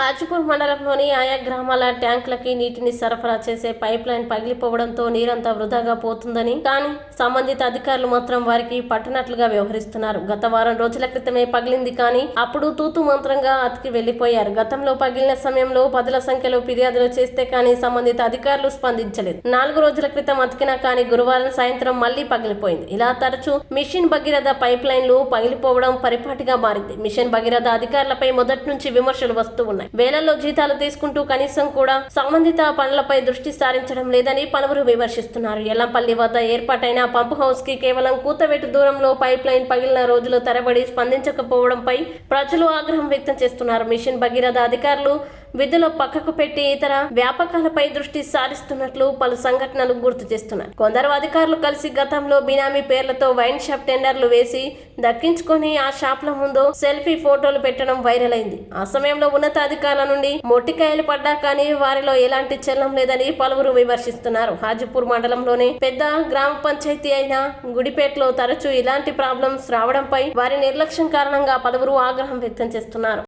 హాజీపూర్ మండలంలోని ఆయా గ్రామాల ట్యాంకులకి నీటిని సరఫరా చేసే పైప్ లైన్ పగిలిపోవడంతో నీరంతా వృధాగా పోతుందని, కానీ సంబంధిత అధికారులు మాత్రం వారికి పట్టనట్లుగా వ్యవహరిస్తున్నారు. గత వారం రోజుల క్రితమే పగిలింది, కానీ అప్పుడు తూతు మంత్రంగా అతికి వెళ్లిపోయారు. గతంలో పగిలిన సమయంలో పదుల సంఖ్యలో ఫిర్యాదులు చేస్తే కానీ సంబంధిత అధికారులు స్పందించలేదు. 4 రోజుల క్రితం అతికినా కానీ గురువారం సాయంత్రం మళ్లీ పగిలిపోయింది. ఇలా తరచూ మిషన్ భగీరథ పైప్ లైన్లు పగిలిపోవడం పరిపాటిగా మారింది. మిషన్ భగీరథ అధికారులపై మొదటి నుంచి విమర్శలు వస్తూ ఉన్నాయి. వేలల్లో జీతాలు తీసుకుంటూ కనీసం కూడా సంబంధిత పనులపై దృష్టి సారించడం లేదని పలువురు విమర్శిస్తున్నారు. ఎల్లంపల్లి వద్ద ఏర్పాటైన పంప్ హౌస్ కి కేవలం కూతవేటు దూరంలో పైప్ లైన్ పగిలిన రోజులు తరబడి స్పందించకపోవడంపై ప్రజలు ఆగ్రహం వ్యక్తం చేస్తున్నారు. మిషన్ భగీరథ అధికారులు విధులు పక్కకు పెట్టి ఇతర వ్యాపకాలపై దృష్టి సారిస్తున్నట్లు పలు సంఘటనలు గుర్తు చేస్తున్నారు. కొందరు అధికారులు కలిసి గతంలో బినామీ పేర్లతో వైన్ షాప్ టెండర్లు వేసి దక్కించుకొని ఆ షాప్ల ముందు సెల్ఫీ ఫోటోలు పెట్టడం వైరల్ అయింది. ఆ సమయంలో ఉన్నతాధికారుల నుండి మొట్టికాయలు పడ్డా కానీ వారిలో ఎలాంటి చెల్లం లేదని పలువురు విమర్శిస్తున్నారు. హాజీపూర్ మండలంలోనే పెద్ద గ్రామ పంచాయతీ అయిన గుడిపేటలో తరచూ ఇలాంటి ప్రాబ్లమ్స్ రావడంపై వారి నిర్లక్ష్యం కారణంగా పలువురు ఆగ్రహం వ్యక్తం చేస్తున్నారు.